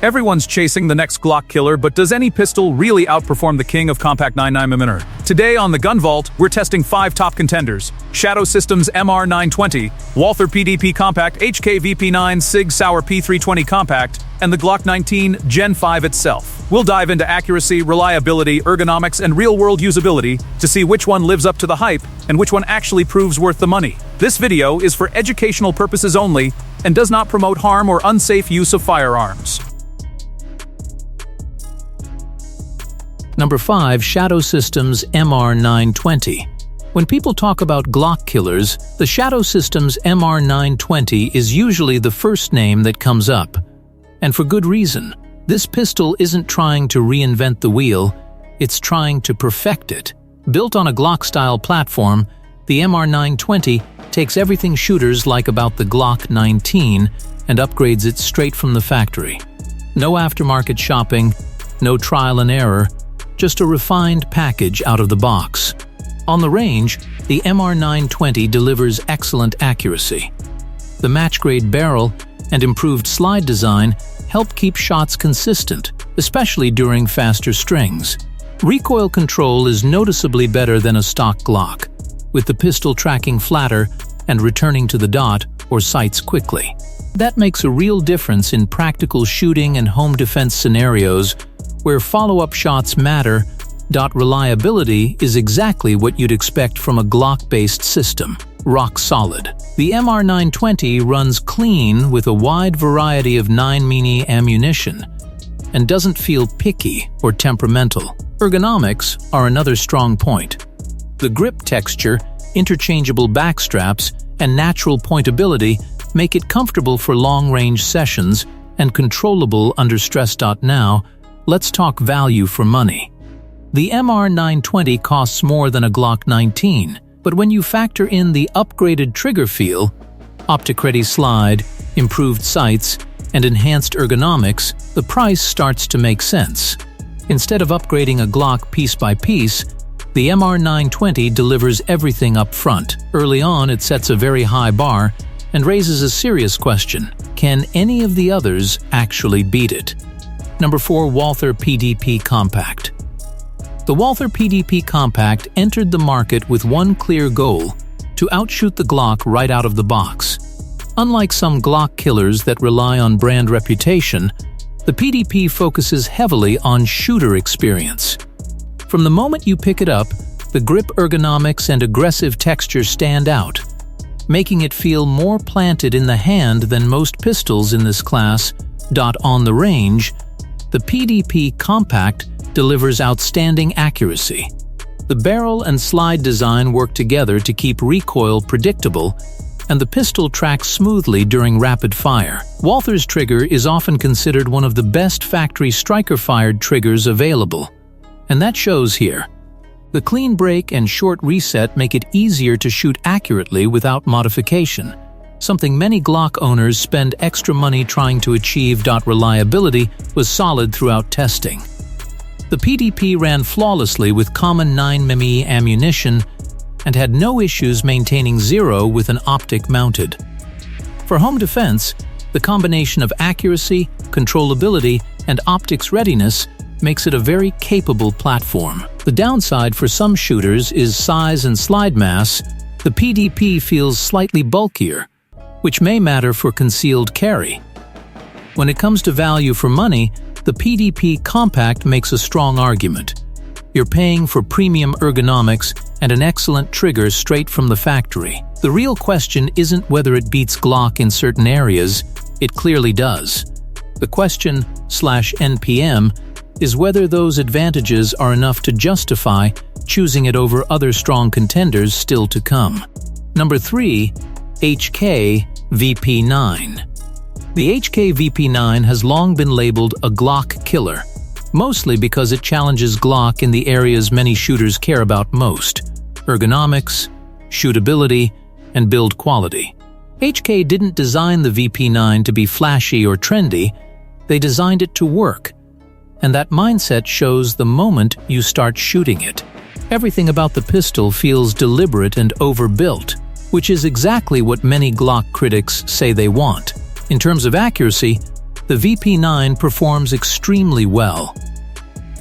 Everyone's chasing the next Glock killer, but does any pistol really outperform the king of compact 9mm? Today on the Gun Vault, we're testing 5 top contenders: Shadow Systems MR920, Walther PDP Compact, HK VP9, SIG Sauer P320 Compact, and the Glock 19 Gen 5 itself. We'll dive into accuracy, reliability, ergonomics, and real-world usability to see which one lives up to the hype and which one actually proves worth the money. This video is for educational purposes only and does not promote harm or unsafe use of firearms. Number 5. Shadow Systems MR920. When people talk about Glock killers, the Shadow Systems MR920 is usually the first name that comes up. And for good reason. This pistol isn't trying to reinvent the wheel, it's trying to perfect it. Built on a Glock-style platform, the MR920 takes everything shooters like about the Glock 19 and upgrades it straight from the factory. No aftermarket shopping, no trial and error, just a refined package out of the box. On the range, the MR920 delivers excellent accuracy. The match-grade barrel and improved slide design help keep shots consistent, especially during faster strings. Recoil control is noticeably better than a stock Glock, with the pistol tracking flatter and returning to the dot or sights quickly. That makes a real difference in practical shooting and home defense scenarios where follow-up shots matter. Reliability is exactly what you'd expect from a Glock-based system. Rock solid. The MR920 runs clean with a wide variety of 9mm ammunition and doesn't feel picky or temperamental. Ergonomics are another strong point. The grip texture, interchangeable back straps, and natural pointability make it comfortable for long-range sessions and controllable under stress. Now, let's talk value for money. The MR920 costs more than a Glock 19, but when you factor in the upgraded trigger feel, optic-ready slide, improved sights, and enhanced ergonomics, the price starts to make sense. Instead of upgrading a Glock piece by piece, the MR920 delivers everything up front. Early on, it sets a very high bar and raises a serious question: can any of the others actually beat it? Number 4. Walther PDP Compact. The Walther PDP Compact entered the market with one clear goal: to outshoot the Glock right out of the box. Unlike some Glock killers that rely on brand reputation, the PDP focuses heavily on shooter experience. From the moment you pick it up, the grip ergonomics and aggressive texture stand out, making it feel more planted in the hand than most pistols in this class. On the range, the PDP Compact delivers outstanding accuracy. The barrel and slide design work together to keep recoil predictable, and the pistol tracks smoothly during rapid fire. Walther's trigger is often considered one of the best factory striker-fired triggers available, and that shows here. The clean break and short reset make it easier to shoot accurately without modification, something many Glock owners spend extra money trying to achieve. Reliability was solid throughout testing. The PDP ran flawlessly with common 9mm ammunition and had no issues maintaining 0 with an optic mounted. For home defense, the combination of accuracy, controllability, and optics readiness makes it a very capable platform. The downside for some shooters is size and slide mass. The PDP feels slightly bulkier, which may matter for concealed carry. When it comes to value for money, the PDP Compact makes a strong argument. You're paying for premium ergonomics and an excellent trigger straight from the factory. The real question isn't whether it beats Glock in certain areas, it clearly does. The question, /NPM, is whether those advantages are enough to justify choosing it over other strong contenders still to come. Number 3. HK VP9. The HK VP9 has long been labeled a Glock killer, mostly because it challenges Glock in the areas many shooters care about most: ergonomics, shootability, and build quality. HK didn't design the VP9 to be flashy or trendy, they designed it to work, and that mindset shows the moment you start shooting it. Everything about the pistol feels deliberate and overbuilt, which is exactly what many Glock critics say they want. In terms of accuracy, the VP9 performs extremely well.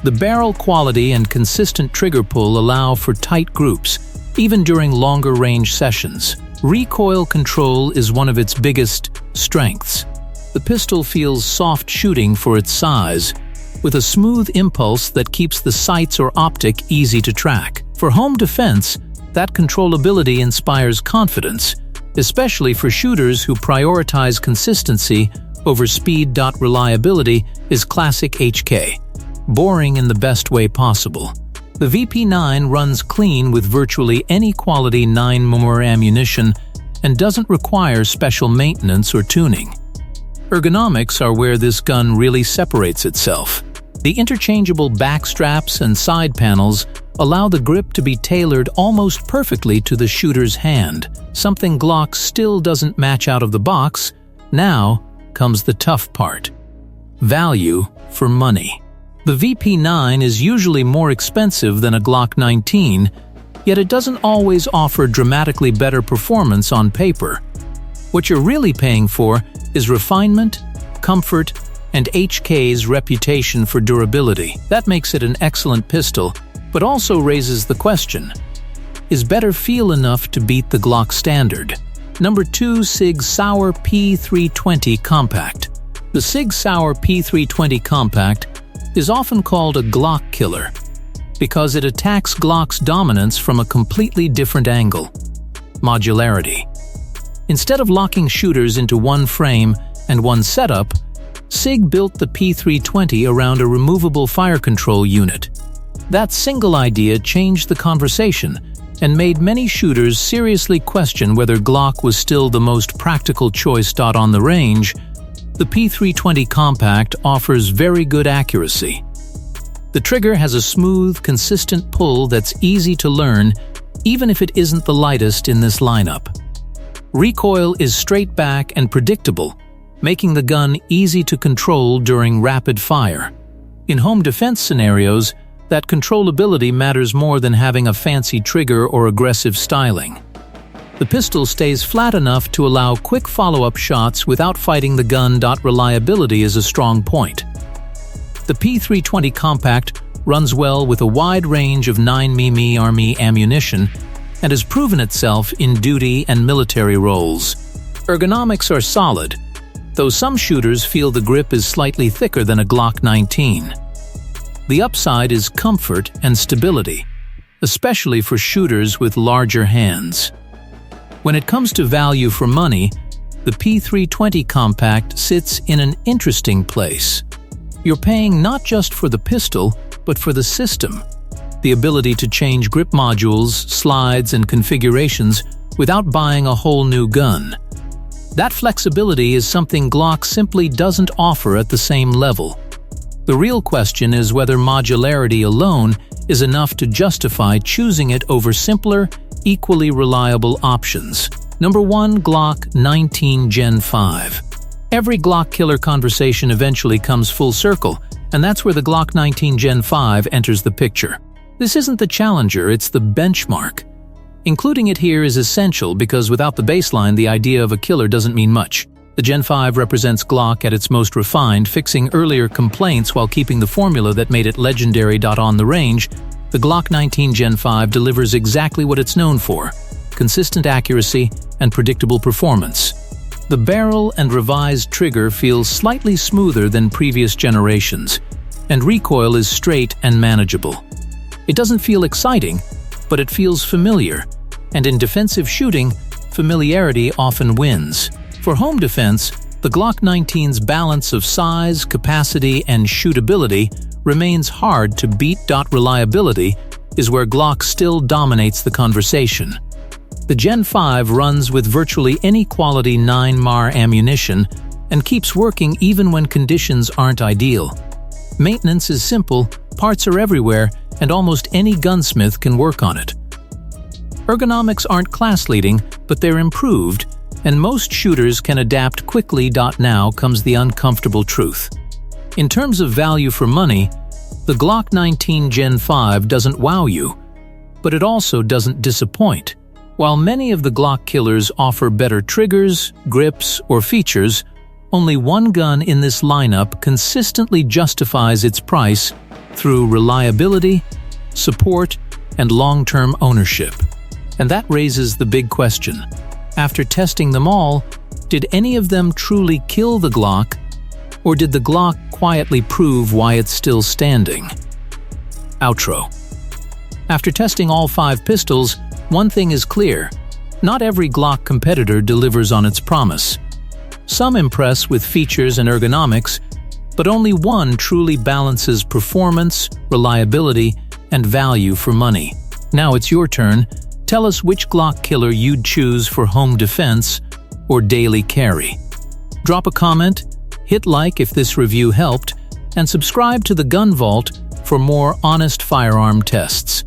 The barrel quality and consistent trigger pull allow for tight groups, even during longer range sessions. Recoil control is one of its biggest strengths. The pistol feels soft shooting for its size, with a smooth impulse that keeps the sights or optic easy to track. For home defense, that controllability inspires confidence, especially for shooters who prioritize consistency over speed. Reliability is classic HK, boring in the best way possible. The VP9 runs clean with virtually any quality 9mm ammunition and doesn't require special maintenance or tuning. Ergonomics are where this gun really separates itself. The interchangeable back straps and side panels allow the grip to be tailored almost perfectly to the shooter's hand, something Glock still doesn't match out of the box. Now comes the tough part: value for money. The VP9 is usually more expensive than a Glock 19, yet it doesn't always offer dramatically better performance on paper. What you're really paying for is refinement, comfort, and HK's reputation for durability. That makes it an excellent pistol, but also raises the question: is better feel enough to beat the Glock standard? Number 2. SIG Sauer P320 Compact. The SIG Sauer P320 Compact is often called a Glock killer because it attacks Glock's dominance from a completely different angle: modularity. Instead of locking shooters into one frame and one setup, SIG built the P320 around a removable fire control unit. That single idea changed the conversation and made many shooters seriously question whether Glock was still the most practical choice. On the range, the P320 Compact offers very good accuracy. The trigger has a smooth, consistent pull that's easy to learn, even if it isn't the lightest in this lineup. Recoil is straight back and predictable, making the gun easy to control during rapid fire. In home defense scenarios, that controllability matters more than having a fancy trigger or aggressive styling. The pistol stays flat enough to allow quick follow-up shots without fighting the gun. Reliability is a strong point. The P320 Compact runs well with a wide range of 9mm Army ammunition and has proven itself in duty and military roles. Ergonomics are solid, though some shooters feel the grip is slightly thicker than a Glock 19. The upside is comfort and stability, especially for shooters with larger hands. When it comes to value for money, the P320 Compact sits in an interesting place. You're paying not just for the pistol, but for the system, the ability to change grip modules, slides, and configurations without buying a whole new gun. That flexibility is something Glock simply doesn't offer at the same level. The real question is whether modularity alone is enough to justify choosing it over simpler, equally reliable options. Number 1. Glock 19 Gen 5. Every Glock killer conversation eventually comes full circle, and that's where the Glock 19 Gen 5 enters the picture. This isn't the challenger, it's the benchmark. Including it here is essential because without the baseline, the idea of a killer doesn't mean much. The Gen 5 represents Glock at its most refined, fixing earlier complaints while keeping the formula that made it legendary. On the range, the Glock 19 Gen 5 delivers exactly what it's known for: consistent accuracy and predictable performance. The barrel and revised trigger feels slightly smoother than previous generations, and recoil is straight and manageable. It doesn't feel exciting, but it feels familiar, and in defensive shooting, familiarity often wins. For home defense, the Glock 19's balance of size, capacity, and shootability remains hard to beat. Reliability is where Glock still dominates the conversation. The Gen 5 runs with virtually any quality 9mm ammunition and keeps working even when conditions aren't ideal. Maintenance is simple, parts are everywhere, and almost any gunsmith can work on it. Ergonomics aren't class-leading, but they're improved, and most shooters can adapt quickly. Now comes the uncomfortable truth. In terms of value for money, the Glock 19 Gen 5 doesn't wow you, but it also doesn't disappoint. While many of the Glock killers offer better triggers, grips, or features, only one gun in this lineup consistently justifies its price through reliability, support, and long-term ownership. And that raises the big question. After testing them all, did any of them truly kill the Glock, or did the Glock quietly prove why it's still standing? Outro. After testing all 5 pistols, one thing is clear. Not every Glock competitor delivers on its promise. Some impress with features and ergonomics, but only one truly balances performance, reliability, and value for money. Now it's your turn. Tell us which Glock killer you'd choose for home defense or daily carry. Drop a comment, hit like if this review helped, and subscribe to the Gun Vault for more honest firearm tests.